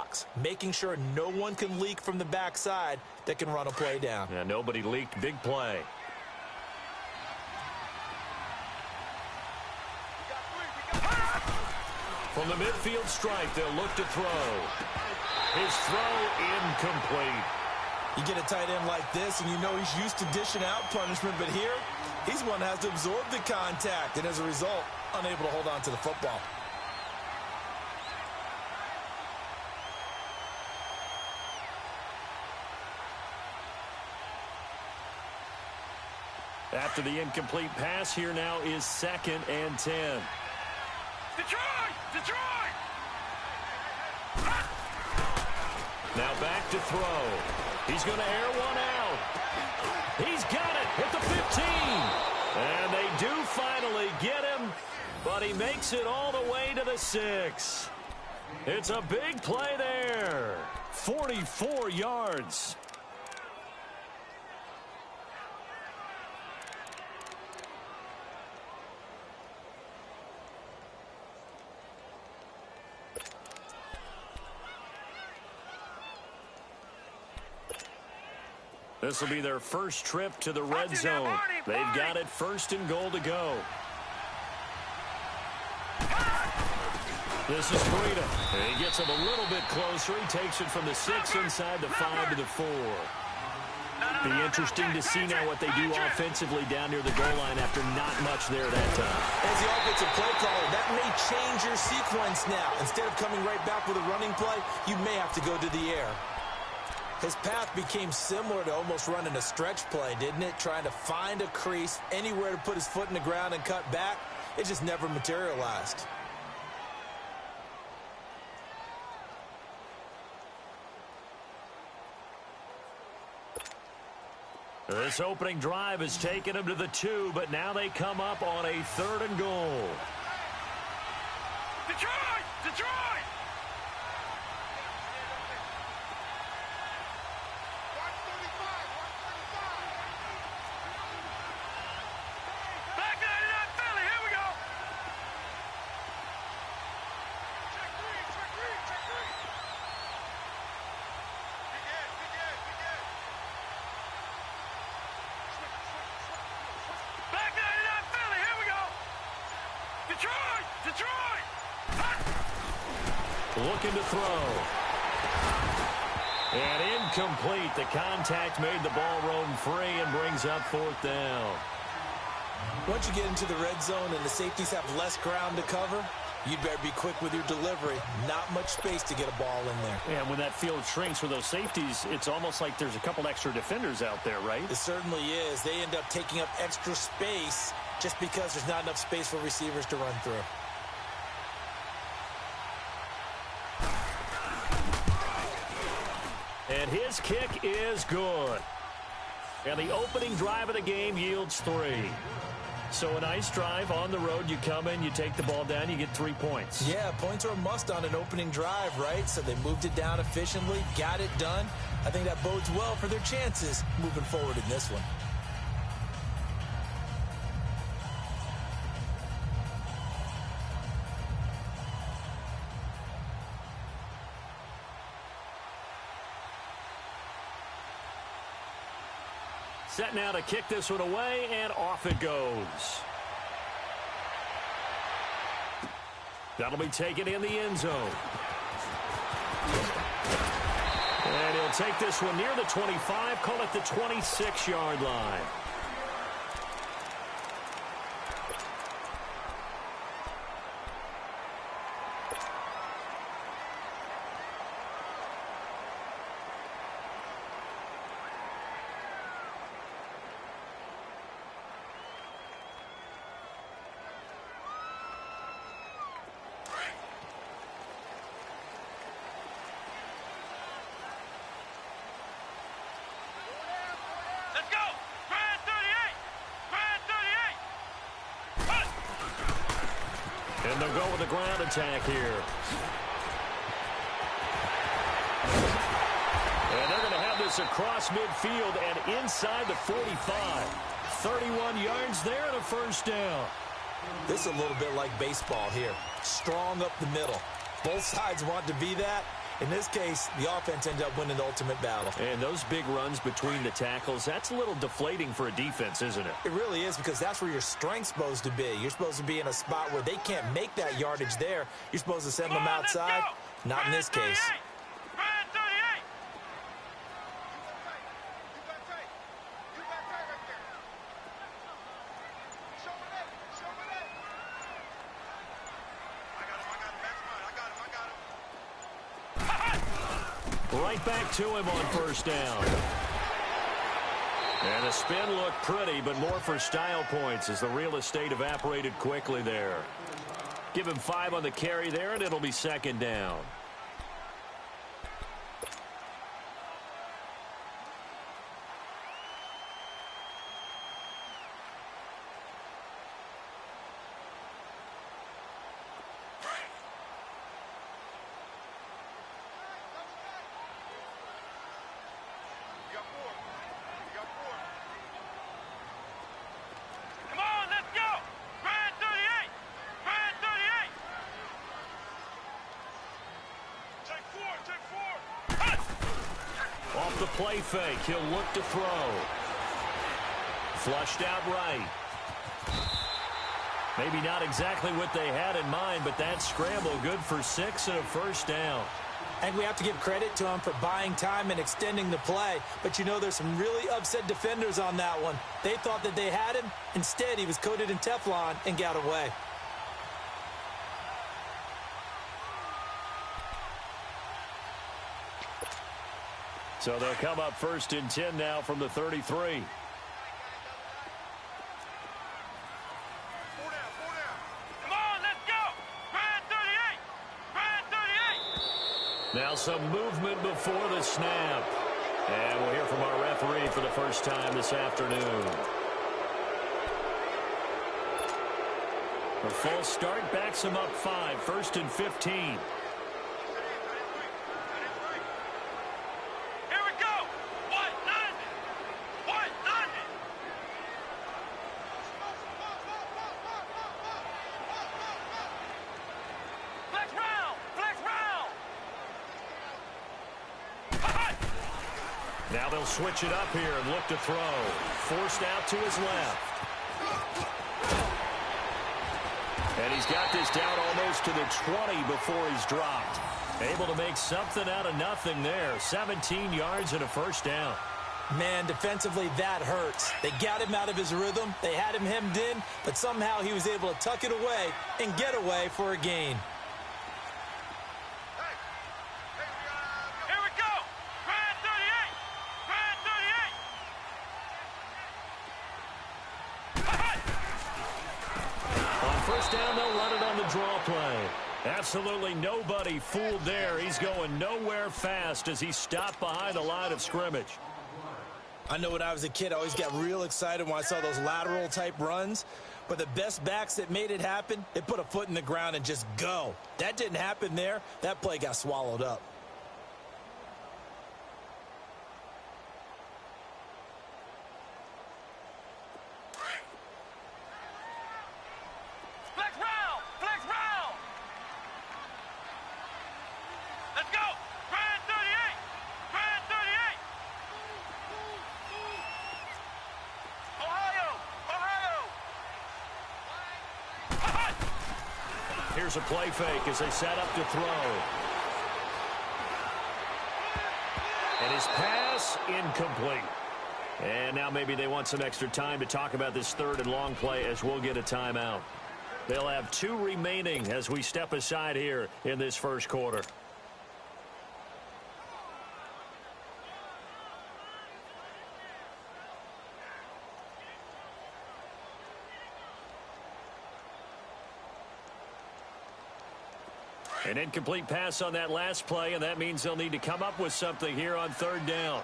box, making sure no one can leak from the backside that can run a play down. Yeah, nobody leaked. Big play. From the midfield stripe, they'll look to throw. His throw incomplete. You get a tight end like this, and you know he's used to dishing out punishment, but here, he's one that has to absorb the contact, and as a result, unable to hold on to the football. After the incomplete pass, here now is 2nd and 10. Detroit! Detroit! Now back to throw. He's going to air one out. He's got it at the 15. And they do finally get him, but he makes it all the way to the 6. It's a big play there. 44 yards. This will be their first trip to the red zone. They've got it 1st and goal to go. This is B-Kutta. He gets him a little bit closer. He takes it from the 6 inside the 5 to the 4. Be interesting to see now what they do offensively down near the goal line after not much there that time. As the offensive play caller, that may change your sequence now. Instead of coming right back with a running play, you may have to go to the air. His path became similar to almost running a stretch play, didn't it? Trying to find a crease, anywhere to put his foot in the ground and cut back. It just never materialized. This opening drive has taken him to the 2, but now they come up on a 3rd and goal. Detroit! Detroit! Looking to throw. And incomplete. The contact made the ball roam free and brings up 4th down. Once you get into the red zone and the safeties have less ground to cover, you'd better be quick with your delivery. Not much space to get a ball in there. And when that field shrinks for those safeties, it's almost like there's a couple extra defenders out there, right? It certainly is. They end up taking up extra space just because there's not enough space for receivers to run through. And his kick is good. And the opening drive of the game yields 3. So a nice drive on the road. You come in, you take the ball down, you get 3 points. Yeah, points are a must on an opening drive, right? So they moved it down efficiently, got it done. I think that bodes well for their chances moving forward in this one. Set now to kick this one away, and off it goes. That'll be taken in the end zone. And he'll take this one near the 25, call it the 26-yard line. And they'll go with a ground attack here. And they're going to have this across midfield and inside the 45. 31 yards there and a 1st down. This is a little bit like baseball here. Strong up the middle. Both sides want to be that. In this case, the offense ended up winning the ultimate battle. And those big runs between the tackles, that's a little deflating for a defense, isn't it? It really is, because that's where your strength's supposed to be. You're supposed to be in a spot where they can't make that yardage there. You're supposed to send them outside. Not in this case. Right back to him on first down. And the spin looked pretty, but more for style points as the real estate evaporated quickly there. Give him 5 on the carry there, and it'll be second down. Off the play fake, he'll look to throw. Flushed out right. Maybe not exactly what they had in mind, but that scramble good for 6 and a first down. And we have to give credit to him for buying time and extending the play. But you know, there's some really upset defenders on that one. They thought that they had him. Instead, he was coated in Teflon and got away. So they'll come up first and 10 now from the 33. Now some movement before the snap. And we'll hear from our referee for the first time this afternoon. A false start backs him up 5, first and 15. Now they'll switch it up here and look to throw. Forced out to his left. And he's got this down almost to the 20 before he's dropped. Able to make something out of nothing there. 17 yards and a first down. Man, defensively, that hurts. They got him out of his rhythm. They had him hemmed in, but somehow he was able to tuck it away and get away for a gain. First down, they'll run it on the draw play. Absolutely nobody fooled there. He's going nowhere fast as he stopped behind the line of scrimmage. I know when I was a kid, I always got real excited when I saw those lateral-type runs. But the best backs that made it happen, they put a foot in the ground and just go. That didn't happen there. That play got swallowed up. Here's a play fake as they set up to throw. And his pass incomplete. And now maybe they want some extra time to talk about this third and long play as we'll get a timeout. They'll have 2 remaining as we step aside here in this first quarter. An incomplete pass on that last play, and that means they'll need to come up with something here on third down.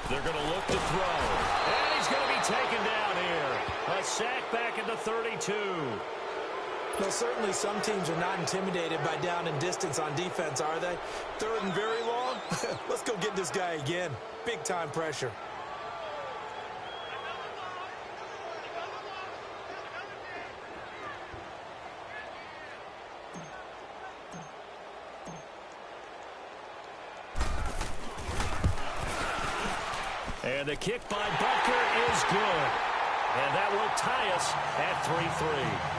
The They're going to look to throw. And he's going to be taken down here. A sack back at the 32. Well, certainly some teams are not intimidated by down and distance on defense, are they? Third and very long? Let's go get this guy again. Big-time pressure. And the kick by Butker is good. And that will tie us at 3-3.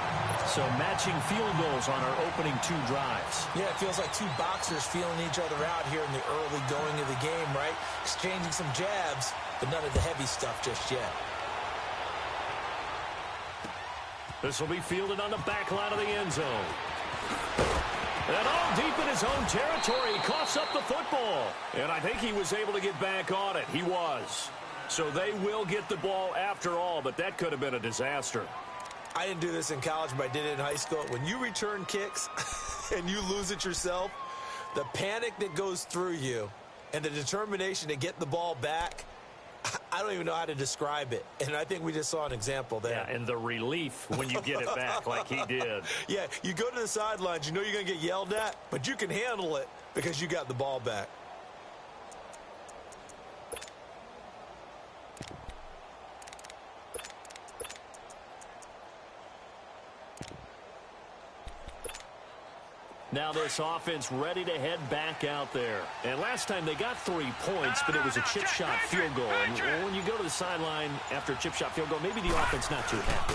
So matching field goals on our opening two drives. Yeah, it feels like two boxers feeling each other out here in the early going of the game, right? Exchanging some jabs, but none of the heavy stuff just yet. This will be fielded on the back line of the end zone. And all deep in his own territory, he coughs up the football. And I think he was able to get back on it. He was. So they will get the ball after all, but that could have been a disaster. I didn't do this in college, but I did it in high school. When you return kicks and you lose it yourself, the panic that goes through you and the determination to get the ball back, I don't even know how to describe it. And I think we just saw an example there. Yeah, and the relief when you get it back like he did. Yeah, you go to the sidelines, you know you're going to get yelled at, but you can handle it because you got the ball back. Now this offense ready to head back out there. And last time they got 3 points, but it was a chip shot field goal. And when you go to the sideline after a chip shot field goal, maybe the offense not too happy.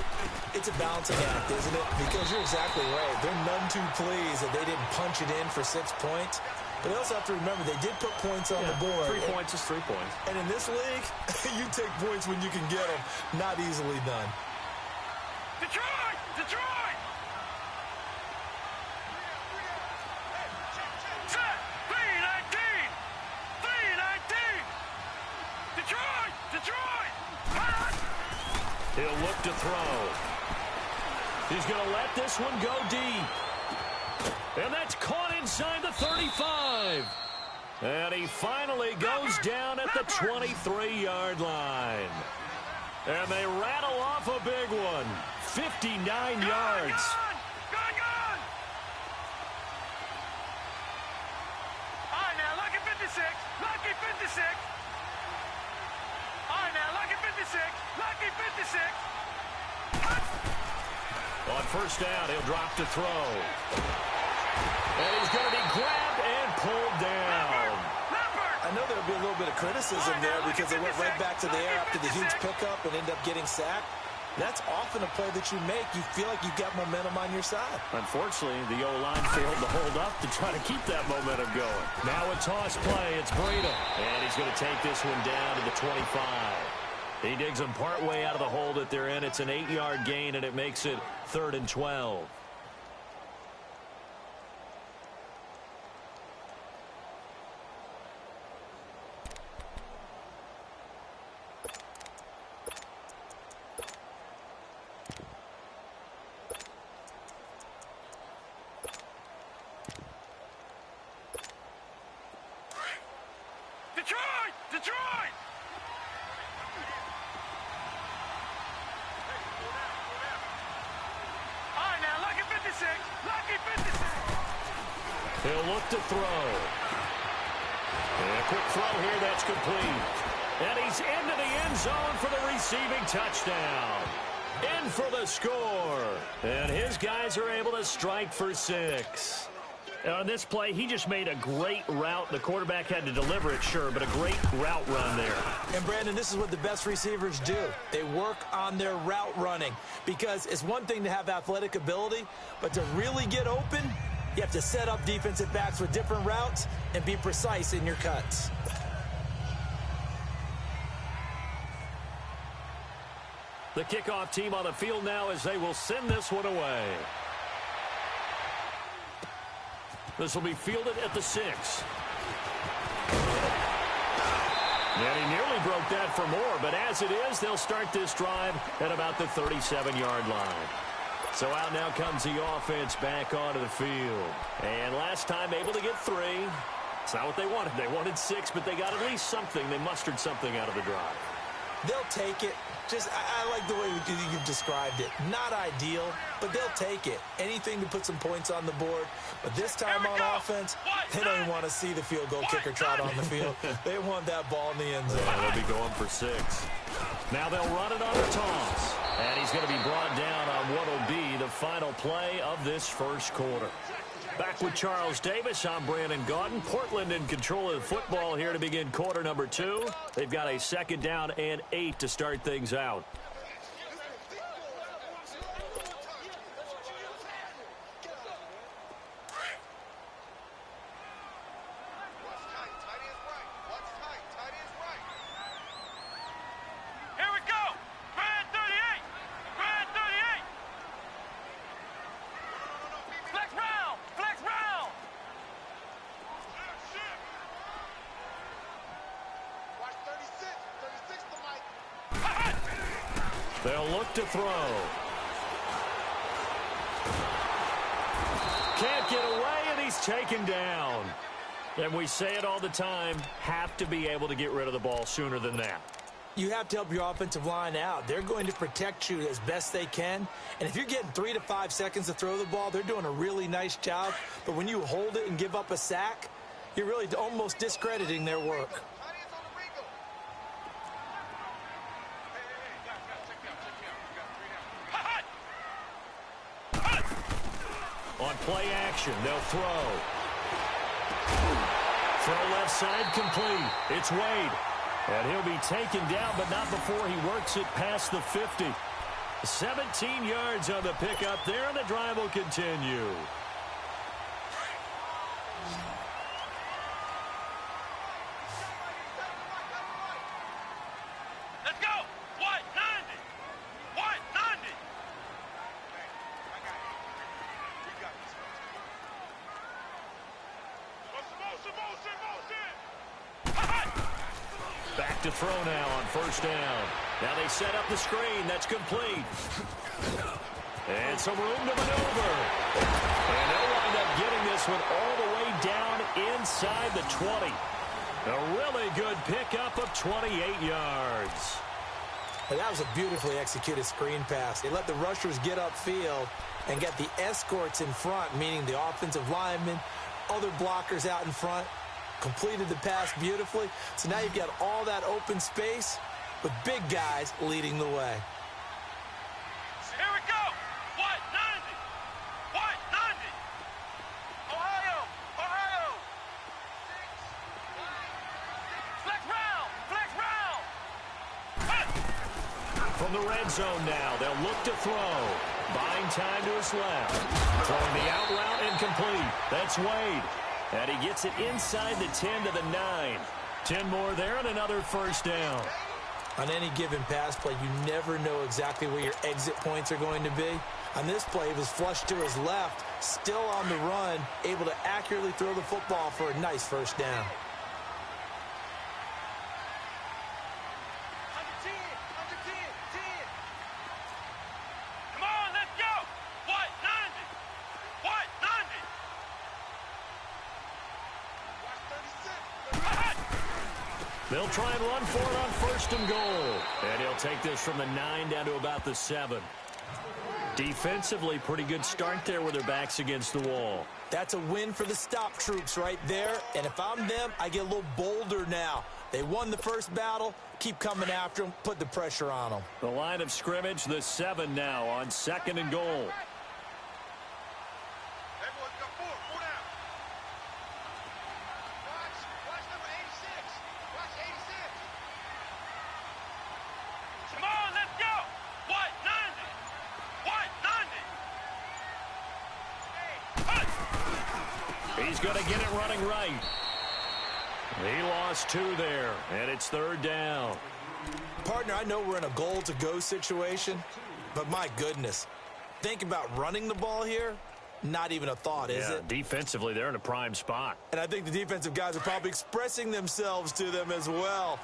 It's a balancing act, isn't it? Because you're exactly right. They're none too pleased that they didn't punch it in for 6 points. But they also have to remember they did put points on the board. 3 points is 3 points. And in this league, you take points when you can get them. Not easily done. Detroit! Detroit! Set! 3-19! 3-19! Detroit! Detroit! He'll look to throw. He's going to let this one go deep. And that's caught inside the 35. And he finally goes down at the 23-yard line. And they rattle off a big one. 59 yards. Gone! All right, now, lucky 56. Lucky 56. All right, now, lucky 56. Lucky 56. On first down, he'll drop to throw. And he's going to be grabbed and pulled down. I know there'll be a little bit of criticism there because they went right back to the air after the huge pickup and end up getting sacked. That's often a play that you make. You feel like you've got momentum on your side. Unfortunately, the O-line failed to hold up to try to keep that momentum going. Now a toss play. It's Breda. And he's going to take this one down to the 25. He digs them partway out of the hole that they're in. It's an 8-yard gain, and it makes it 3rd and 12. Detroit! Detroit! All right, now, lucky 56. Lucky 56. He'll look to throw. And a quick throw here, that's complete. And he's into the end zone for the receiving touchdown. In for the score. And his guys are able to strike for 6. On this play, he just made a great route. The quarterback had to deliver it, sure, but a great route run there. And, Brandon, this is what the best receivers do. They work on their route running because it's one thing to have athletic ability, but to really get open, you have to set up defensive backs with different routes and be precise in your cuts. The kickoff team on the field now as they will send this one away. This will be fielded at the 6. And he nearly broke that for more, but as it is, they'll start this drive at about the 37-yard line. So out now comes the offense back onto the field. And last time able to get 3. It's not what they wanted. They wanted 6, but they got at least something. They mustered something out of the drive. They'll take it. I like the way you've described it. Not ideal, but they'll take it. Anything to put some points on the board. But this time on offense, they don't even want to see the field goal kicker trot on the field. They want that ball in the end zone. Yeah, they'll be going for 6. Now they'll run it on the toss. And he's going to be brought down on what will be the final play of this first quarter. Back with Charles Davis, I'm Brandon Gaudin. Portland in control of the football here to begin quarter number 2. They've got a 2nd down and 8 to start things out. They'll look to throw. Can't get away, and he's taken down. And we say it all the time, have to be able to get rid of the ball sooner than that. You have to help your offensive line out. They're going to protect you as best they can. And if you're getting 3 to 5 seconds to throw the ball, they're doing a really nice job. But when you hold it and give up a sack, you're really almost discrediting their work. On play action, they'll throw. Throw left side complete. It's Wade. And he'll be taken down, but not before he works it past the 50. 17 yards on the pickup there, and the drive will continue. Let's go! White 90! White 90! Back to throw now on 1st down. Now they set up the screen. That's complete. And some room to maneuver. And they'll wind up getting this one all the way down inside the 20. A really good pickup of 28 yards. And that was a beautifully executed screen pass. They let the rushers get upfield and get the escorts in front, meaning the offensive linemen, other blockers out in front. Completed the pass beautifully. So now you've got all that open space with big guys leading the way. Here we go! White 90! White 90! Ohio! Ohio! Flex round! Flex round! From the red zone now, they'll look to throw. Buying time to his left. Throwing the out route incomplete. That's Wade. And he gets it inside the 10 to the 9. 10 more there and another 1st down. On any given pass play, you never know exactly where your exit points are going to be. On this play, he was flushed to his left, still on the run, able to accurately throw the football for a nice 1st down. Come on, let's go! White 90! White 90! They'll try and run for it on 1st and goal. And he'll take this from the 9 down to about the 7. Defensively, pretty good start there with their backs against the wall. That's a win for the stop troops right there. And if I'm them, I get a little bolder now. They won the first battle. Keep coming after them. Put the pressure on them. The line of scrimmage, the 7 now on 2nd and goal. He's going to get it running right. He lost 2 there, and it's 3rd down. Partner, I know we're in a goal-to-go situation, but my goodness, think about running the ball here. Not even a thought, is it? Defensively, they're in a prime spot. And I think the defensive guys are probably expressing themselves to them as well.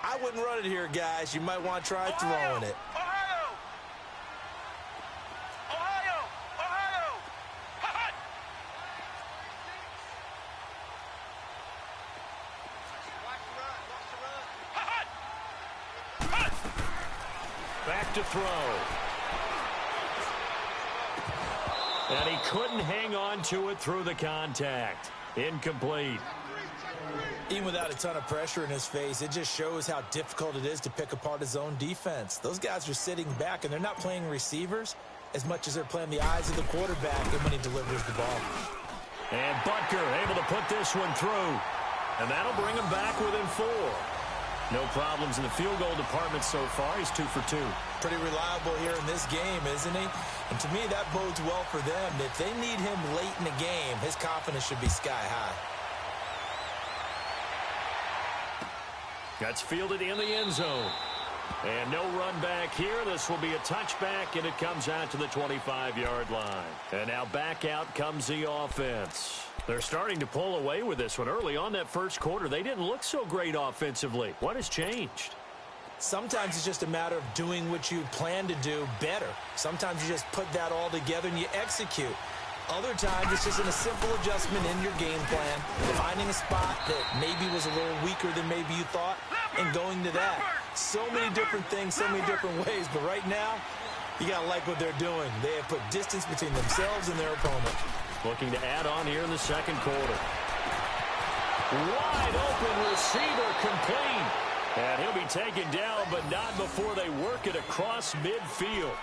I wouldn't run it here, guys. You might want to try throwing it. Back to throw. And he couldn't hang on to it through the contact. Incomplete. Even without a ton of pressure in his face, it just shows how difficult it is to pick apart his own defense. Those guys are sitting back, and they're not playing receivers as much as they're playing the eyes of the quarterback and when he delivers the ball. And Butker able to put this one through. And that'll bring him back within 4. No problems in the field goal department so far. He's 2 for 2. Pretty reliable here in this game, isn't he? And to me, that bodes well for them. If they need him late in the game, his confidence should be sky high. That's fielded in the end zone. And no run back here. This will be a touchback, and it comes out to the 25-yard line. And now back out comes the offense. They're starting to pull away with this one. Early on that first quarter, they didn't look so great offensively. What has changed? Sometimes it's just a matter of doing what you plan to do better. Sometimes you just put that all together and you execute. Other times it's just a simple adjustment in your game plan, finding a spot that maybe was a little weaker than maybe you thought, and going to that. So many different things, so many different ways, but right now, you got to like what they're doing. They have put distance between themselves and their opponent. Looking to add on here in the second quarter. Wide open receiver complete. And he'll be taken down, but not before they work it across midfield.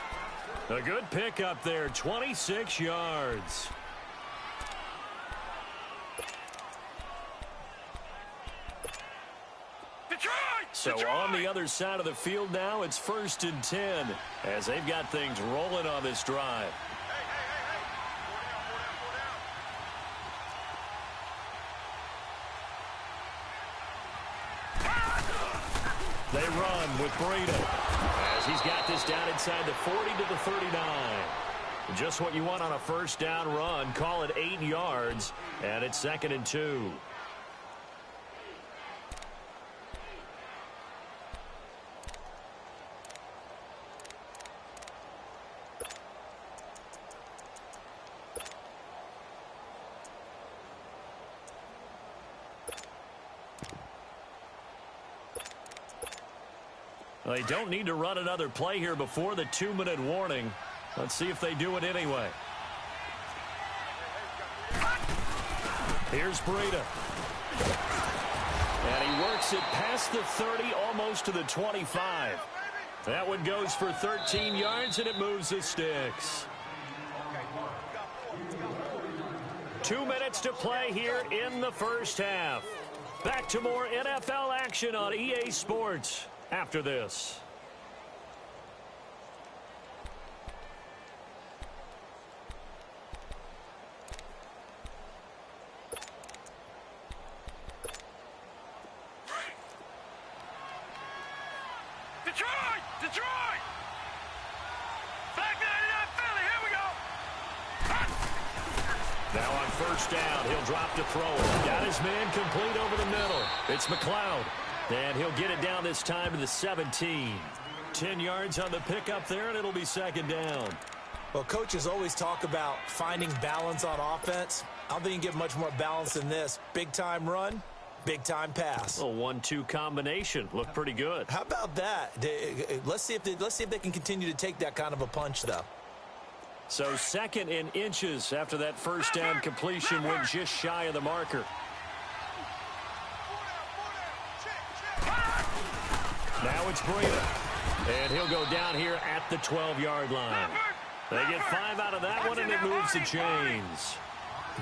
A good pickup there, 26 yards. So on the other side of the field now, it's 1st and 10 as they've got things rolling on this drive. They run with Breda as he's got this down inside the 40 to the 39. Just what you want on a first down run. Call it 8 yards, and it's 2nd and 2. They don't need to run another play here before the 2-minute warning. Let's see if they do it anyway. Here's Breda. And he works it past the 30, almost to the 25. That one goes for 13 yards, and it moves the sticks. 2 minutes to play here in the first half. Back to more NFL action on EA Sports after this. Detroit! Back 99 Philly, here we go! Now on first down, he'll drop to throw. Got his man complete over the middle. It's McLeod. And he'll get it down this time to the 17. 10 yards on the pickup there, and it'll be 2nd down. Well, coaches always talk about finding balance on offense. I don't think you can get much more balance than this. Big-time run, big-time pass. A 1-2 combination. Looked pretty good. How about that? Let's see if they can continue to take that kind of a punch, though. So 2nd and inches after that first down completion went just shy of the marker. Now it's Breda. And he'll go down here at the 12-yard line. They get 5 out of that one, and it moves the chains.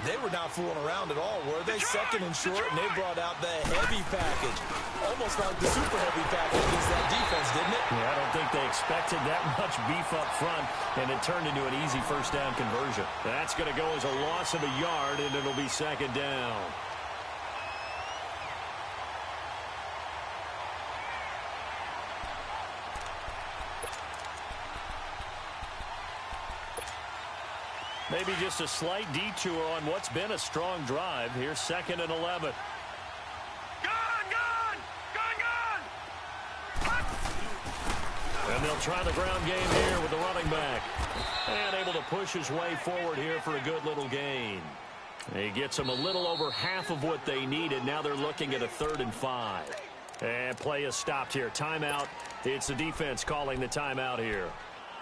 They were not fooling around at all, were they? 2nd and short, and they brought out the heavy package. Almost like the super heavy package against that defense, didn't it? Yeah, I don't think they expected that much beef up front, and it turned into an easy first down conversion. That's going to go as a loss of a yard, and it'll be 2nd down. Maybe just a slight detour on what's been a strong drive. Here's 2nd and 11. And they'll try the ground game here with the running back. And able to push his way forward here for a good little gain. He gets them a little over half of what they needed. Now they're looking at a 3rd and 5. And play is stopped here. Timeout. It's the defense calling the timeout here,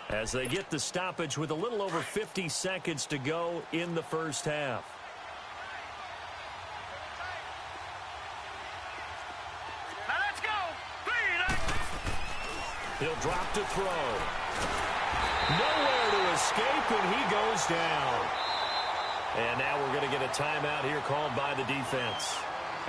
as they get the stoppage with a little over 50 seconds to go in the first half. Now let's go. He'll drop to throw. Nowhere to escape, and he goes down. And now we're going to get a timeout here called by the defense,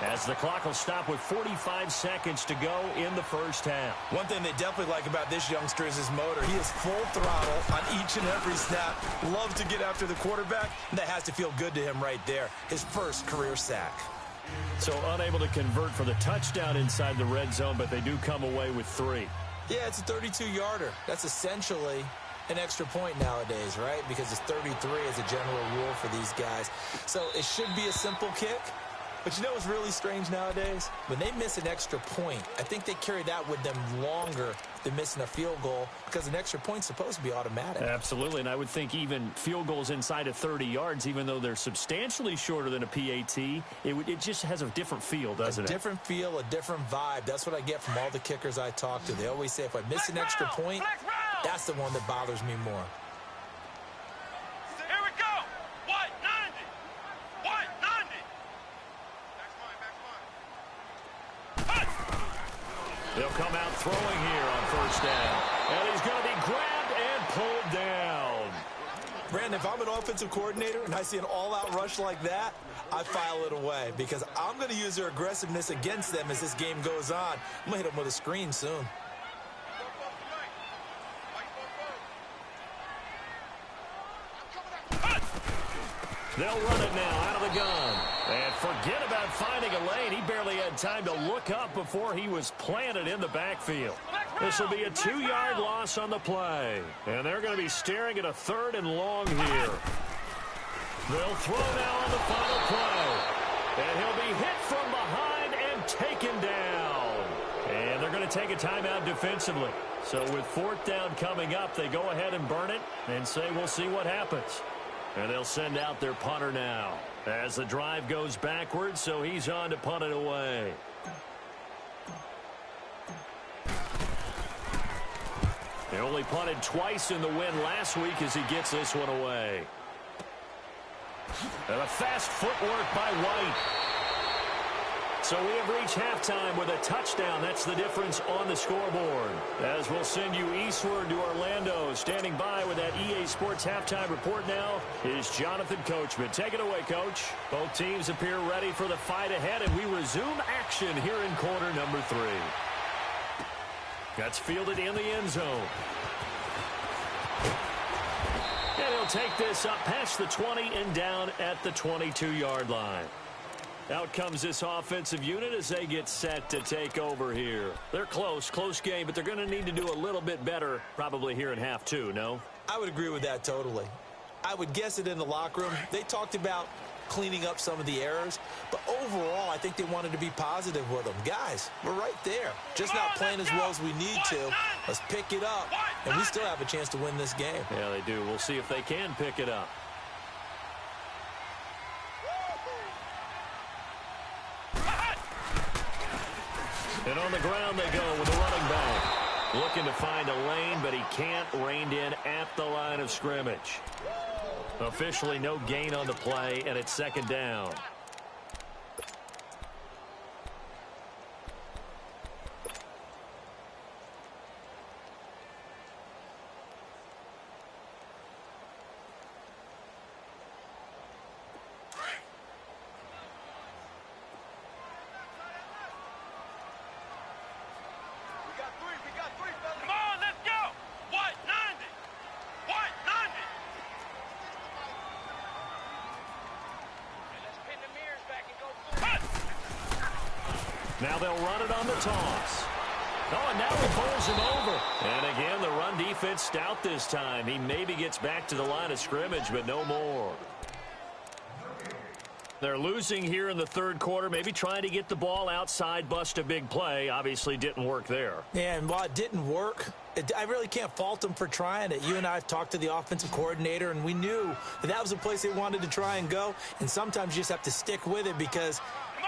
as the clock will stop with 45 seconds to go in the first half. One thing they definitely like about this youngster is his motor. He is full throttle on each and every snap. Loves to get after the quarterback. And that has to feel good to him right there. His first career sack. So unable to convert for the touchdown inside the red zone, but they do come away with 3. Yeah, it's a 32-yarder. That's essentially an extra point nowadays, right? Because it's 33 as a general rule for these guys. So it should be a simple kick. But you know what's really strange nowadays? When they miss an extra point, I think they carry that with them longer than missing a field goal, because an extra point's supposed to be automatic. Absolutely, and I would think even field goals inside of 30 yards, even though they're substantially shorter than a PAT, it just has a different feel, doesn't it? A different feel, a different vibe. That's what I get from all the kickers I talk to. They always say if I miss an extra point, that's the one that bothers me more. Here we go. White 90. White 90. They'll come out throwing here on first down. And he's going to be grabbed and pulled down. Brandon, if I'm an offensive coordinator and I see an all-out rush like that, I file it away, because I'm going to use their aggressiveness against them as this game goes on. I'm going to hit them with a screen soon. They'll run it now out of the gun. And forget about finding a lane. He barely had time to look up before he was planted in the backfield. This will be a 2-yard loss on the play. And they're going to be staring at a 3rd and long here. They'll throw now on the final play. And he'll be hit from behind and taken down. And they're going to take a timeout defensively. So with 4th down coming up, they go ahead and burn it and say we'll see what happens. And they'll send out their punter now as the drive goes backwards, so he's on to punt it away. They only punted twice in the win last week as he gets this one away. And a fast footwork by White. So we have reached halftime with a touchdown. That's the difference on the scoreboard. As we'll send you eastward to Orlando. Standing by with that EA Sports halftime report now is Jonathan Coachman. Take it away, Coach. Both teams appear ready for the fight ahead, and we resume action here in quarter number 3. That's fielded in the end zone. And he'll take this up past the 20 and down at the 22-yard line. Out comes this offensive unit as they get set to take over here. They're close game, but they're going to need to do a little bit better probably here in half 2, no? I would agree with that totally. I would guess it in the locker room. They talked about cleaning up some of the errors, but overall, I think they wanted to be positive with them. Guys, we're right there. Just not playing as well as we need to. Let's pick it up, and we still have a chance to win this game. Yeah, they do. We'll see if they can pick it up. And on the ground they go with the running back. Looking to find a lane, but he can't. Reined in at the line of scrimmage. Officially no gain on the play, and it's 2nd down. Now they'll run it on the toss. Oh, and now he bowls him over. And again, the run defense stout this time. He maybe gets back to the line of scrimmage, but no more. They're losing here in the 3rd quarter, maybe trying to get the ball outside, bust a big play. Obviously didn't work there. Yeah, and while it didn't work, I really can't fault them for trying it. You and I have talked to the offensive coordinator, and we knew that was a place they wanted to try and go. And sometimes you just have to stick with it, because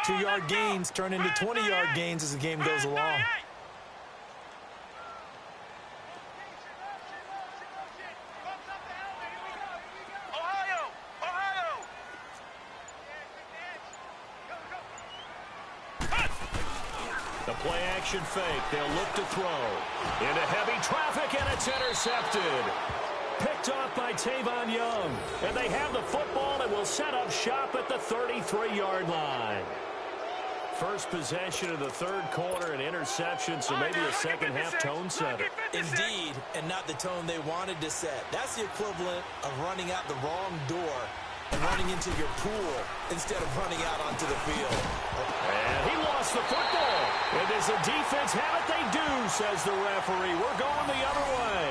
2-yard gains turn into 20-yard gains as the game goes along. The play-action fake. They'll look to throw. Into heavy traffic, and it's intercepted. Picked off by Tavon Young. And they have the football and will set up shop at the 33-yard line. First possession of the third quarter, an interception, so maybe a second-half tone setter. Indeed, and not the tone they wanted to set. That's the equivalent of running out the wrong door and running into your pool instead of running out onto the field. And he lost the football. And does the defense have it? They do, says the referee. We're going the other way.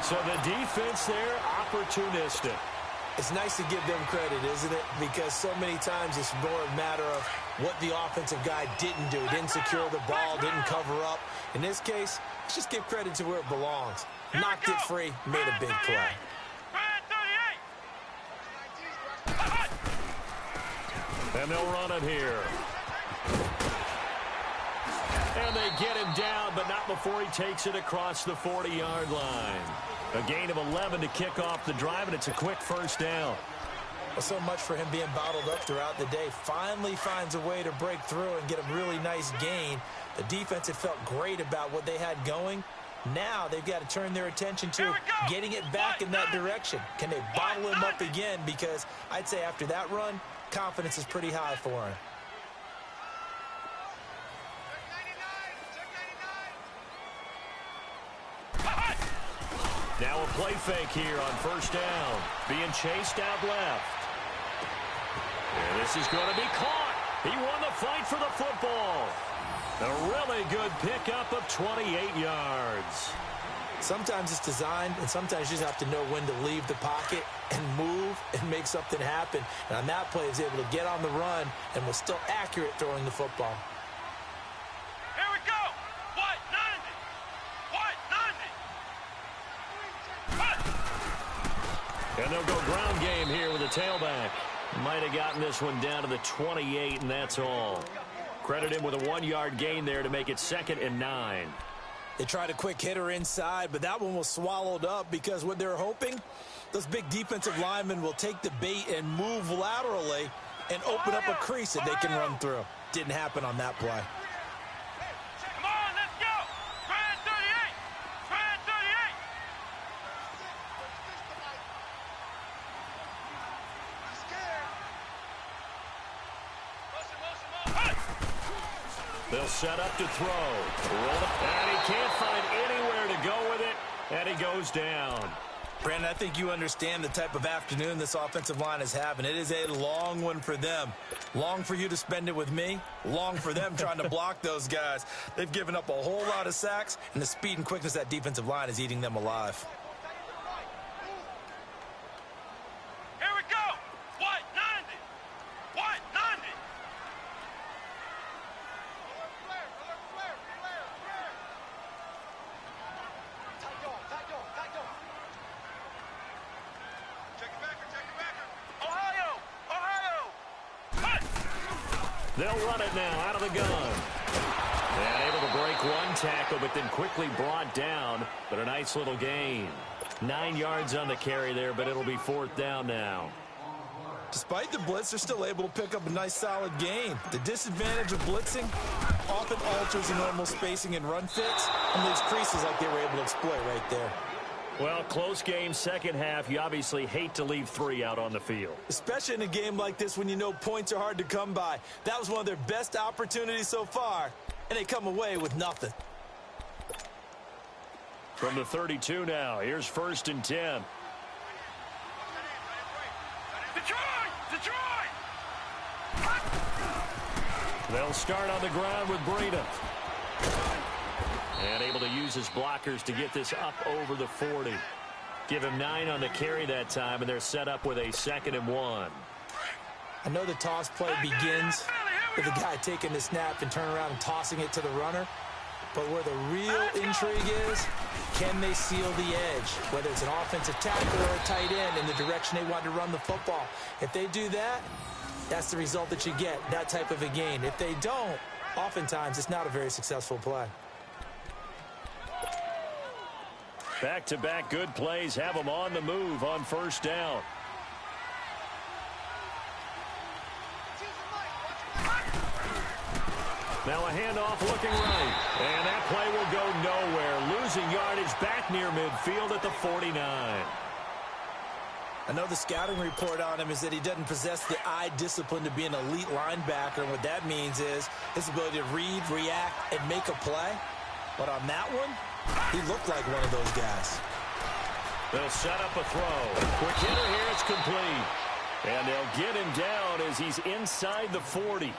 So the defense there, opportunistic. It's nice to give them credit, isn't it? Because so many times it's more a matter of what the offensive guy didn't do. Didn't secure the ball, didn't cover up. In this case, let's just give credit to where it belongs. Knocked it free, made a big play. And they'll run it here. And they get him down, but not before he takes it across the 40-yard line. A gain of 11 to kick off the drive, and it's a quick first down. Well, so much for him being bottled up throughout the day. Finally finds a way to break through and get a really nice gain. The defense had felt great about what they had going. Now they've got to turn their attention to getting it back in that direction. Can they bottle him up again? Because I'd say after that run, confidence is pretty high for him. Now a play fake here on first down. Being chased out left. And this is going to be caught. He won the fight for the football. A really good pickup of 28 yards. Sometimes it's designed, and sometimes you just have to know when to leave the pocket and move and make something happen. And on that play, he was able to get on the run and was still accurate throwing the football. Here we go. White 90. And they'll go ground game here with a tailback. Might have gotten this one down to the 28, and that's all. Credit him with a 1-yard gain there to make it 2nd and 9. They tried a quick hitter inside, but that one was swallowed up because what they're hoping, those big defensive linemen will take the bait and move laterally and open up a crease that they can run through. Didn't happen on that play. Come on, let's go. Grand 38. Grand 38. They'll set up to throw. And he can't find anywhere to go with it, and he goes down. Brandon, I think you understand the type of afternoon this offensive line is having. It is a long one for them. Long for you to spend it with me. Long for them trying to block those guys. They've given up a whole lot of sacks, and the speed and quickness of that defensive line is eating them alive. Here we go. White 90. White 90. They'll run it now out of the gun. And able to break one tackle, but then quickly brought down. But a nice little gain. 9 yards on the carry there, but it'll be 4th down now. Despite the blitz, they're still able to pick up a nice solid gain. The disadvantage of blitzing often alters the normal spacing and run fits and leaves creases like they were able to exploit right there. Well, close game, second half. You obviously hate to leave 3 out on the field. Especially in a game like this when you know points are hard to come by. That was one of their best opportunities so far, and they come away with nothing. From the 32 now, here's 1st and 10. Detroit! Detroit! They'll start on the ground with Breida. And able to use his blockers to get this up over the 40. Give him 9 on the carry that time, and they're set up with a 2nd and 1. I know the toss play begins with the guy taking the snap and turning around and tossing it to the runner. But where the real intrigue is, can they seal the edge? Whether it's an offensive tackle or a tight end in the direction they want to run the football. If they do that, that's the result that you get, that type of a gain. If they don't, oftentimes it's not a very successful play. Back-to-back good plays have them on the move on first down. Now a handoff looking right. And that play will go nowhere. Losing yardage back near midfield at the 49. I know the scouting report on him is that he doesn't possess the eye discipline to be an elite linebacker. And what that means is his ability to read, react, and make a play. But on that one, he looked like one of those guys. They'll set up a throw. Quick hitter here, it's complete. And they'll get him down as he's inside the 40.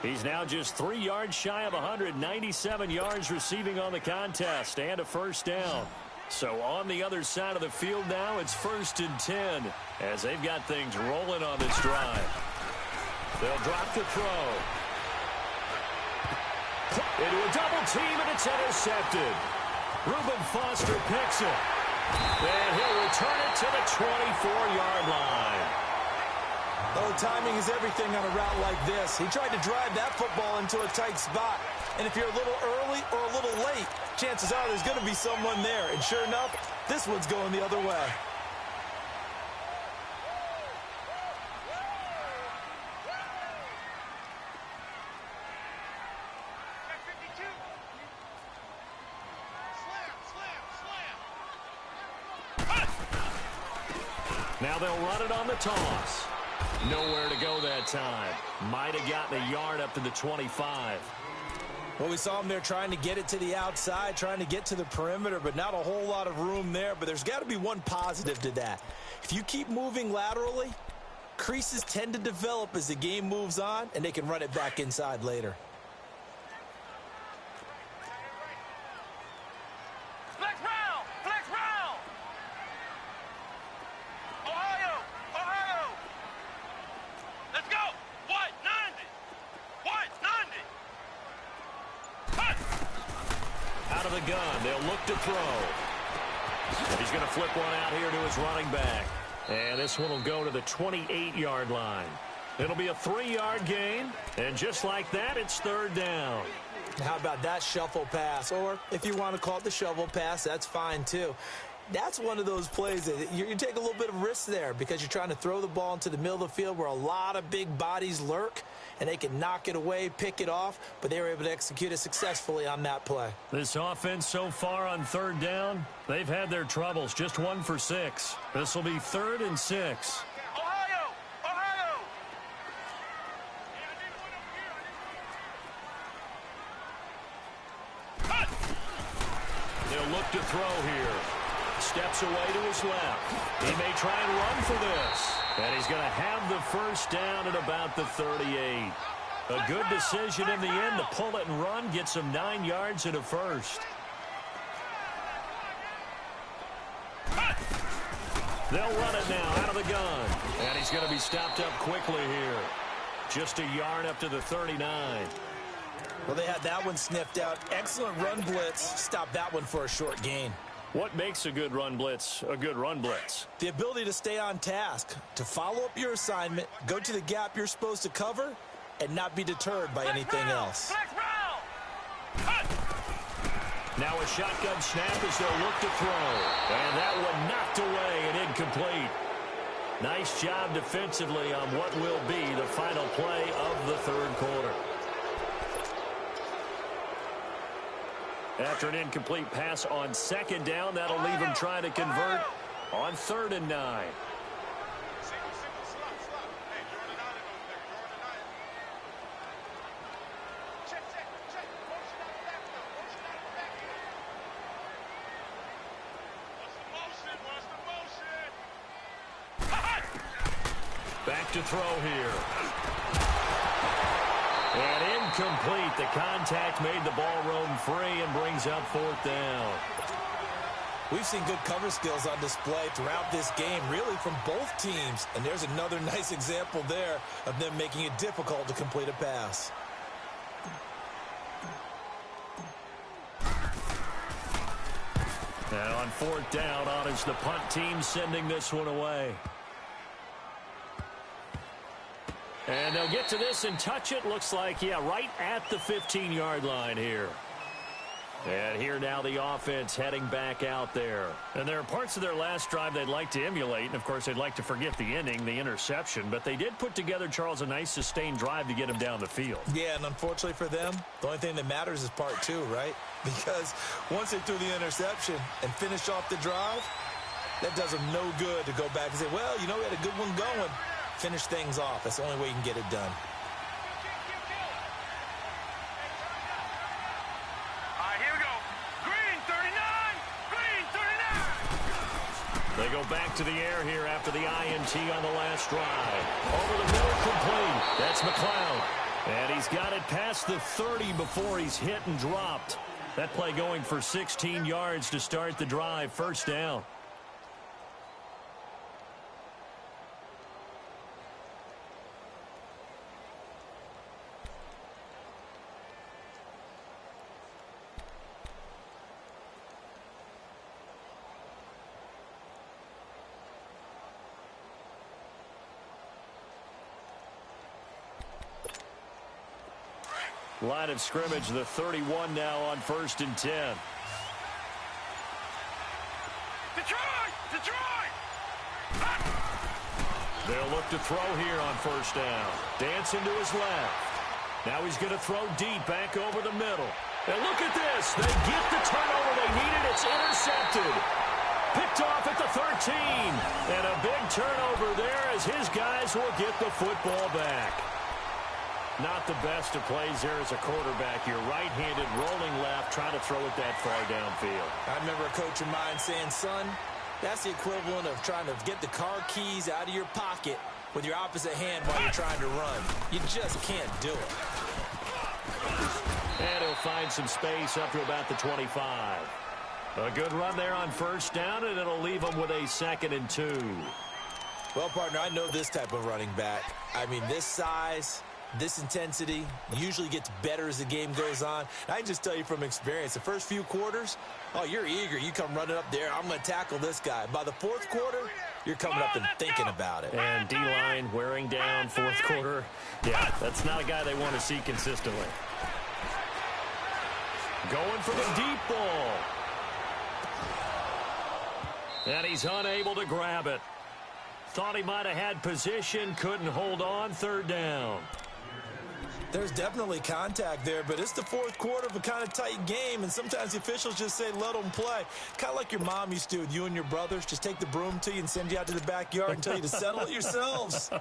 He's now just 3 yards shy of 197 yards receiving on the contest and a first down. So on the other side of the field now, it's 1st and 10 as they've got things rolling on this drive. They'll drop the throw. Into a double team, and it's intercepted. Reuben Foster picks it. And he'll return it to the 24-yard line. Oh, timing is everything on a route like this. He tried to drive that football into a tight spot. And if you're a little early or a little late, chances are there's going to be someone there. And sure enough, this one's going the other way. Now they'll run it on the toss. Nowhere to go that time. Might have gotten a yard up to the 25. Well, we saw him there trying to get it to the outside, trying to get to the perimeter, but not a whole lot of room there. But there's got to be one positive to that. If you keep moving laterally, creases tend to develop as the game moves on, and they can run it back inside later. Flex round! Flex round! Ohio! Ohio! Let's go! White 90! White 90! Cut! Out of the gun, they'll look to throw. He's going to flip one out here to his running back. And this one will go to the 28-yard line. It'll be a 3-yard gain. And just like that, it's 3rd down. How about that shuffle pass? Or if you want to call it the shovel pass, that's fine too. That's one of those plays that you take a little bit of risk there because you're trying to throw the ball into the middle of the field where a lot of big bodies lurk, and they can knock it away, pick it off, but they were able to execute it successfully on that play. This offense so far on 3rd down, they've had their troubles. Just 1 for 6. This will be 3rd and 6. Ohio! Ohio! Cut! They'll look to throw here. Steps away to his left. He may try and run for this. And he's going to have the first down at about the 38. A good decision in the end to pull it and run. Gets him 9 yards and a first. They'll run it now out of the gun. And he's going to be stopped up quickly here. Just a yard up to the 39. Well, they had that one sniffed out. Excellent run blitz. Stopped that one for a short gain. What makes a good run blitz a good run blitz? The ability to stay on task, to follow up your assignment, go to the gap you're supposed to cover, and not be deterred by anything else. Flex round! Cut! Now a shotgun snap as they'll look to throw. And that one knocked away and incomplete. Nice job defensively on what will be the final play of the 3rd quarter. After an incomplete pass on 2nd down, that'll leave him trying to convert on 3rd and 9. Back to throw here. And incomplete. The contact made the ball roam free and brings up 4th down. We've seen good cover skills on display throughout this game, really from both teams. And there's another nice example there of them making it difficult to complete a pass. And on 4th down, on is the punt team sending this one away. And they'll get to this and touch it. Looks like, yeah, right at the 15-yard line here. And here now the offense heading back out there. And there are parts of their last drive they'd like to emulate. And, of course, they'd like to forget the ending, the interception. But they did put together, Charles, a nice sustained drive to get him down the field. Yeah, and unfortunately for them, the only thing that matters is part two, right? Because once they threw the interception and finished off the drive, that does them no good to go back and say, well, you know, we had a good one going. Finish things off. That's the only way you can get it done. They go back to the air here after the INT on the last drive. Over the middle, complete. That's McLeod. And he's got it past the 30 before he's hit and dropped. That play going for 16 yards to start the drive. First down. Line of scrimmage, the 31 now on 1st and 10. Detroit! Detroit! They'll look to throw here on 1st down. Dancing to his left. Now he's going to throw deep back over the middle. And look at this. They get the turnover they needed. It's intercepted. Picked off at the 13. And a big turnover there as his guys will get the football back. Not the best of plays there as a quarterback. You're right-handed, rolling left, trying to throw it that far downfield. I remember a coach of mine saying, son, that's the equivalent of trying to get the car keys out of your pocket with your opposite hand while you're trying to run. You just can't do it. And he'll find some space up to about the 25. A good run there on 1st down, and it'll leave him with a 2nd and 2. Well, partner, I know this type of running back. I mean, this size, this intensity usually gets better as the game goes on. I can just tell you from experience, the first few quarters, oh, you're eager. You come running up there, I'm going to tackle this guy. By the 4th quarter, you're coming up and thinking about it. And D-line wearing down 4th quarter. Yeah, that's not a guy they want to see consistently. Going for the deep ball. And he's unable to grab it. Thought he might have had position, couldn't hold on, 3rd down. There's definitely contact there, but it's the 4th quarter of a kind of tight game, and sometimes the officials just say, let them play. Kind of like your mom used to with you and your brothers. Just take the broom to you and send you out to the backyard and tell you to settle it yourselves.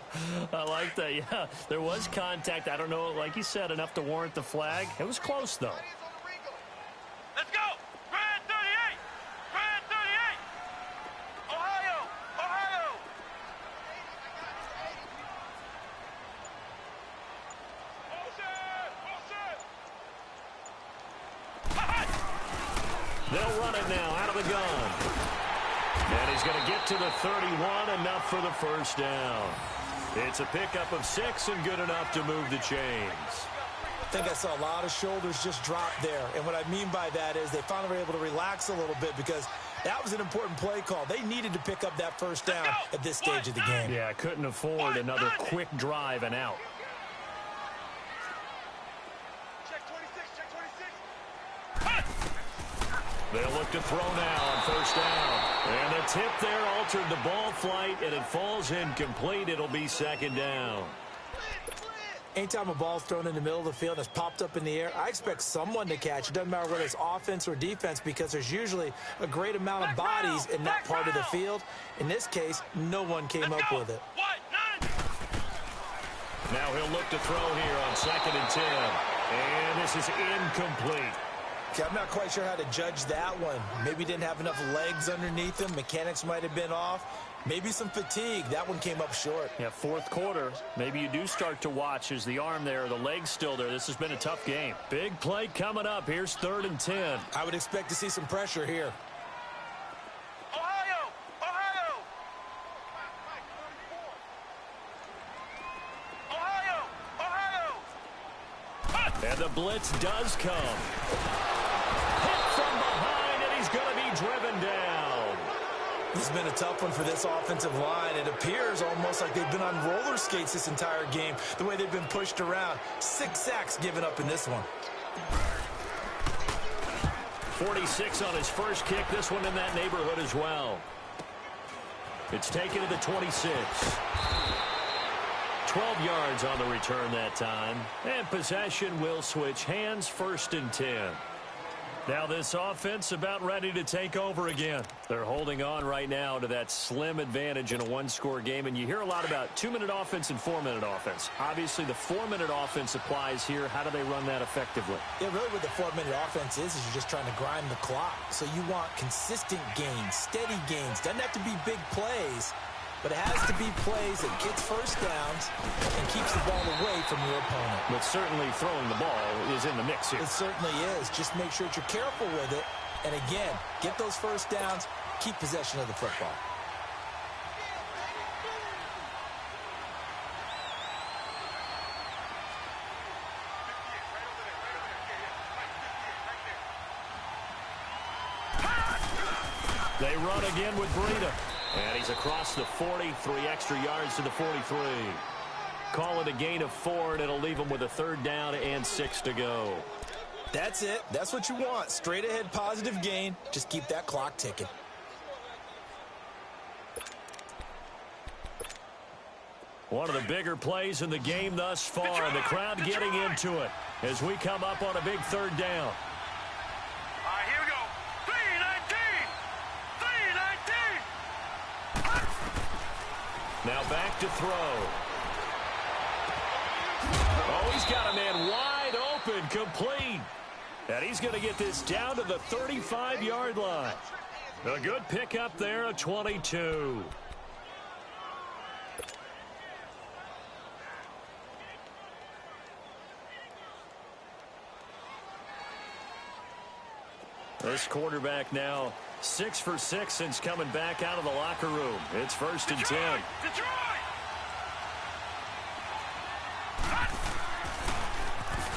I like that, yeah. There was contact. I don't know, like you said, enough to warrant the flag. It was close, though. Let's go! Grand 38! Grand 38! Ohio! Ohio! They'll run it now out of the gun. And he's going to get to the 31, enough for the 1st down. It's a pickup of 6 and good enough to move the chains. I think I saw a lot of shoulders just drop there. And what I mean by that is they finally were able to relax a little bit because that was an important play call. They needed to pick up that 1st down at this stage of the game. Yeah, couldn't afford another quick drive and out. Check 26, check 26. They'll look to throw now on 1st down. And the tip there altered the ball flight, and it falls incomplete. It'll be 2nd down. Anytime a ball's thrown in the middle of the field and it's popped up in the air, I expect someone to catch. It doesn't matter whether it's offense or defense because there's usually a great amount of bodies in that part of the field. In this case, no one came up with it. Now he'll look to throw here on 2nd and 10. And this is incomplete. Okay, I'm not quite sure how to judge that one. Maybe he didn't have enough legs underneath him. Mechanics might have been off. Maybe some fatigue. That one came up short. Yeah, 4th quarter. Maybe you do start to watch as the arm there, the leg's still there. This has been a tough game. Big play coming up. Here's 3rd and 10. I would expect to see some pressure here. Ohio! Ohio! Ohio! Ohio! And the blitz does come. Hit from behind, and he's going to be driven down. This has been a tough one for this offensive line. It appears almost like they've been on roller skates this entire game, the way they've been pushed around. 6 sacks given up in this one. 46 on his first kick. This one in that neighborhood as well. It's taken to the 26. 12 yards on the return that time. And possession will switch hands, 1st and 10. Now this offense about ready to take over again. They're holding on right now to that slim advantage in a one-score game. And you hear a lot about 2-minute offense and 4-minute offense. Obviously, the 4-minute offense applies here. How do they run that effectively? Yeah, really what the 4-minute offense is you're just trying to grind the clock. So you want consistent gains, steady gains. Doesn't have to be big plays, but it has to be plays that gets first downs and keeps the ball away from your opponent. But certainly throwing the ball is in the mix here. It certainly is. Just make sure that you're careful with it. And again, get those first downs, keep possession of the football. They run again with B-Kutta. And he's across the 40, 3 extra yards to the 43. Call it a gain of 4, and it'll leave him with a 3rd down and 6 to go. That's it. That's what you want. Straight ahead positive gain. Just keep that clock ticking. One of the bigger plays in the game thus far, and the crowd getting into it as we come up on a big 3rd down. All right, here we go. 3-19. 3-19. Now back to throw. Oh, he's got a man wide open, complete. And he's going to get this down to the 35-yard line. A good pickup there, a 22. This quarterback now 6 for 6 since coming back out of the locker room. It's 1st and 10. Detroit!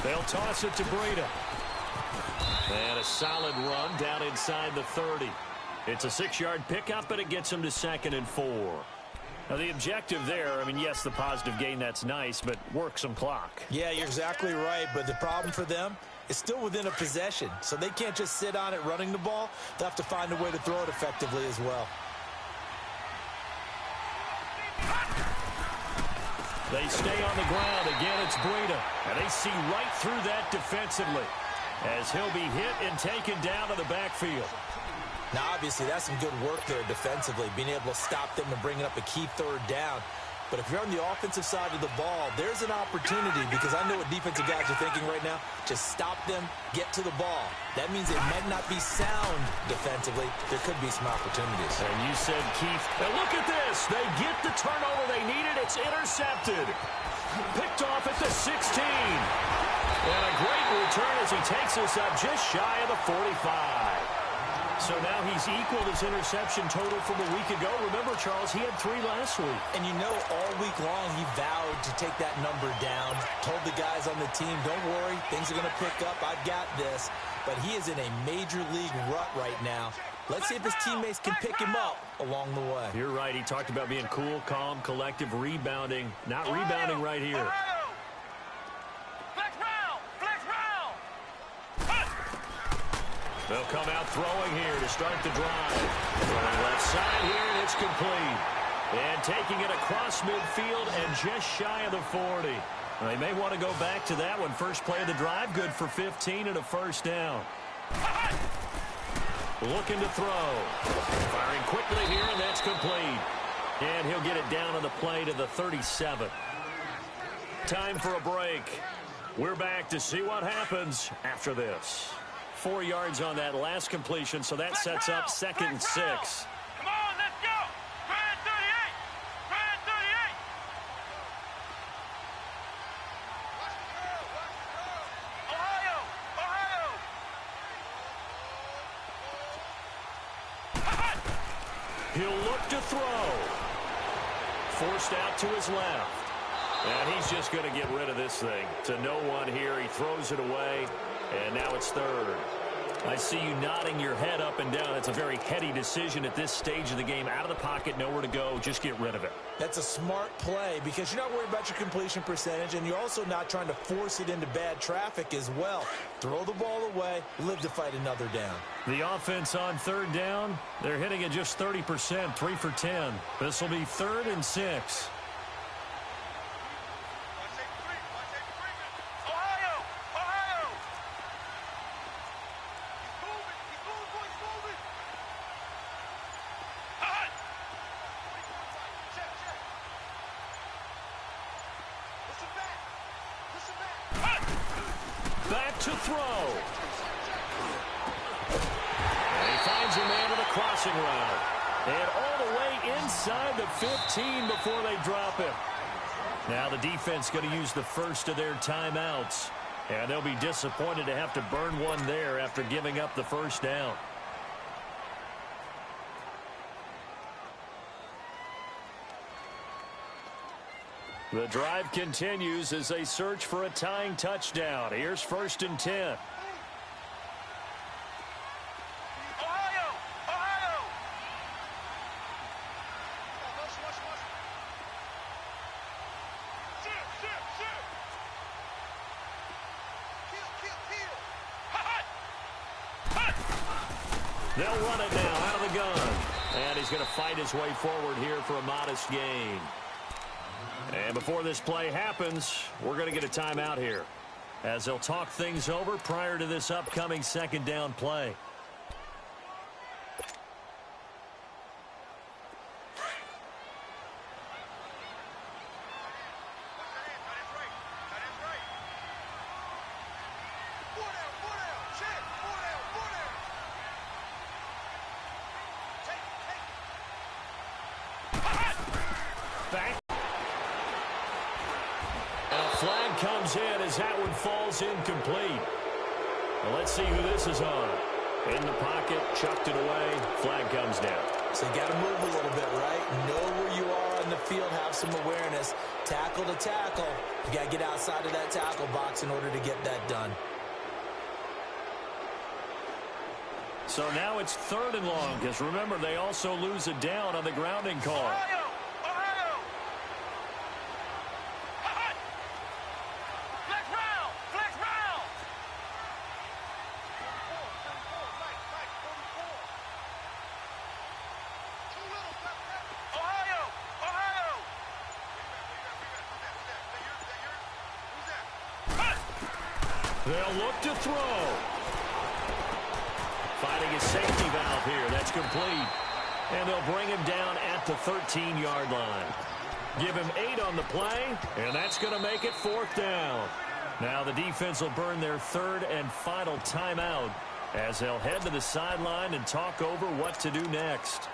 They'll toss it to B-Kutta. And a solid run down inside the 30. It's a 6-yard pickup, but it gets him to 2nd and 4. Now, the objective there, I mean, yes, the positive gain, that's nice, but work some clock. Yeah, you're exactly right, but the problem for them is still within a possession, so they can't just sit on it running the ball. They'll have to find a way to throw it effectively as well. They stay on the ground. Again, it's B-Kutta, and they see right through that defensively as he'll be hit and taken down to the backfield. Now, obviously, that's some good work there defensively, being able to stop them and bringing up a key 3rd down. But if you're on the offensive side of the ball, there's an opportunity, because I know what defensive guys are thinking right now. Just stop them, get to the ball. That means they might not be sound defensively. There could be some opportunities. And you said, Keith, and look at this. They get the turnover they needed. It's intercepted. Picked off at the 16. And a great return as he takes us up just shy of the 45. So now he's equaled his interception total from a week ago. Remember, Charles, he had 3 last week. And you know, all week long he vowed to take that number down. Told the guys on the team, don't worry, things are going to pick up. I've got this. But he is in a major league rut right now. Let's see if his teammates can pick him up along the way. You're right. He talked about being cool, calm, collective, rebounding. Not rebounding right here. They'll come out throwing here to start the drive. Going left side here, and it's complete. And taking it across midfield and just shy of the 40. They may want to go back to that one. First play of the drive, good for 15 and a 1st down. Looking to throw. Firing quickly here, and that's complete. And he'll get it down on the play to the 37. Time for a break. We're back to see what happens after this. 4 yards on that last completion, so that sets up 2nd and 6. Come on, let's go. Grand 38. Grand 38. Ohio. He'll look to throw. Forced out to his left. And he's just going to get rid of this thing. To no one here. He throws it away. And now it's 3rd. I see you nodding your head up and down. That's a very heady decision at this stage of the game. Out of the pocket, nowhere to go. Just get rid of it. That's a smart play because you're not worried about your completion percentage, and you're also not trying to force it into bad traffic as well. Throw the ball away, live to fight another down. The offense on third down, they're hitting at just 30%, 3 for 10. This will be 3rd and 6. Back to throw. And he finds a man with a crossing route. And all the way inside the 15 before they drop him. Now the defense going to use the first of their timeouts. And they'll be disappointed to have to burn one there after giving up the first down. The drive continues as they search for a tying touchdown. Here's 1st and 10. Ohio! Ohio! They'll run it now out of the gun. And he's going to fight his way forward here for a modest gain. And before this play happens, we're going to get a timeout here as they'll talk things over prior to this upcoming 2nd down play. Back. Flag comes in as that one falls incomplete. Well, let's see who this is on. In the pocket, chucked it away. Flag comes down. So you got to move a little bit, right? Know where you are on the field, have some awareness. Tackle to tackle. You got to get outside of that tackle box in order to get that done. So now it's 3rd and long because remember they also lose a down on the grounding call. Ohio! They'll look to throw. Finding a safety valve here. That's complete. And they'll bring him down at the 13-yard line. Give him 8 on the play, and that's going to make it 4th down. Now the defense will burn their 3rd and final timeout as they'll head to the sideline and talk over what to do next.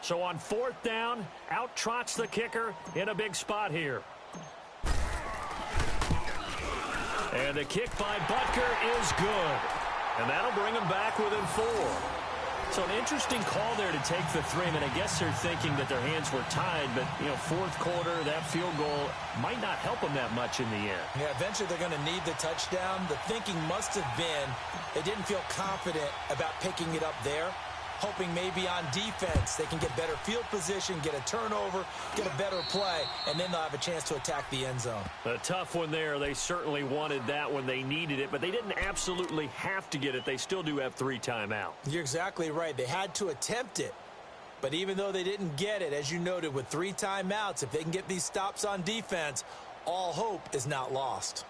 So on 4th down, out trots the kicker in a big spot here. And the kick by Butker is good. And that'll bring him back within 4. So an interesting call there to take the 3. I mean, I guess they're thinking that their hands were tied, but, you know, 4th quarter, that field goal might not help them that much in the end. Yeah, eventually they're going to need the touchdown. The thinking must have been they didn't feel confident about picking it up there, hoping maybe on defense they can get better field position, get a turnover, get a better play, and then they'll have a chance to attack the end zone. A tough one there. They certainly wanted that when they needed it, but they didn't absolutely have to get it. They still do have 3 timeouts. You're exactly right. They had to attempt it, but even though they didn't get it, as you noted, with 3 timeouts, if they can get these stops on defense, all hope is not lost.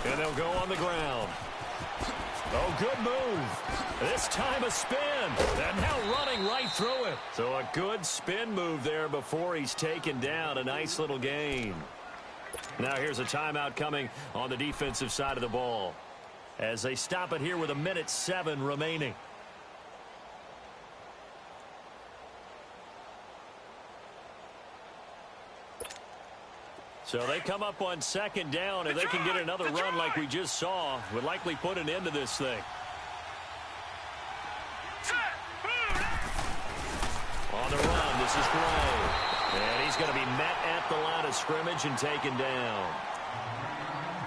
And they'll go on the ground. Oh, good move. This time a spin. And now running right through it. So a good spin move there before he's taken down. A nice little gain. Now here's a timeout coming on the defensive side of the ball, as they stop it here with 1:07 remaining. So they come up on second down. If they can get another run like we just saw, would likely put an end to this thing. On the run, this is Gray. And he's going to be met at the line of scrimmage and taken down.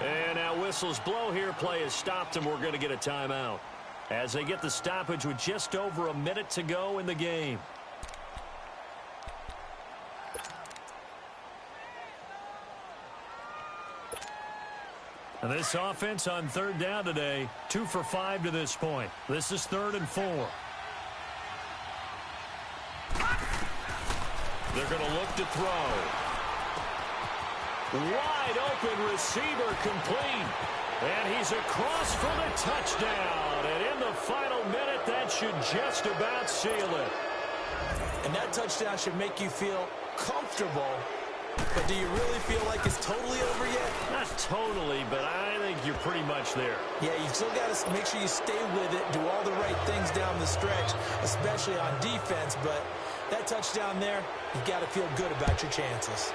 And now whistles blow here. Play is stopped, and we're going to get a timeout as they get the stoppage with just over a minute to go in the game. And this offense on third down today, 2 for 5 to this point. This is 3rd and 4. They're going to look to throw. Wide open receiver complete. And he's across for the touchdown. And in the final minute, that should just about seal it. And that touchdown should make you feel comfortable. But do you really feel like it's totally over yet? Not totally, but I think you're pretty much there. Yeah, you still got to make sure you stay with it, do all the right things down the stretch, especially on defense. But that touchdown there, you got to feel good about your chances.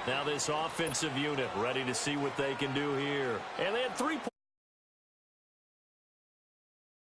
Now this offensive unit ready to see what they can do here. And they had 3 points.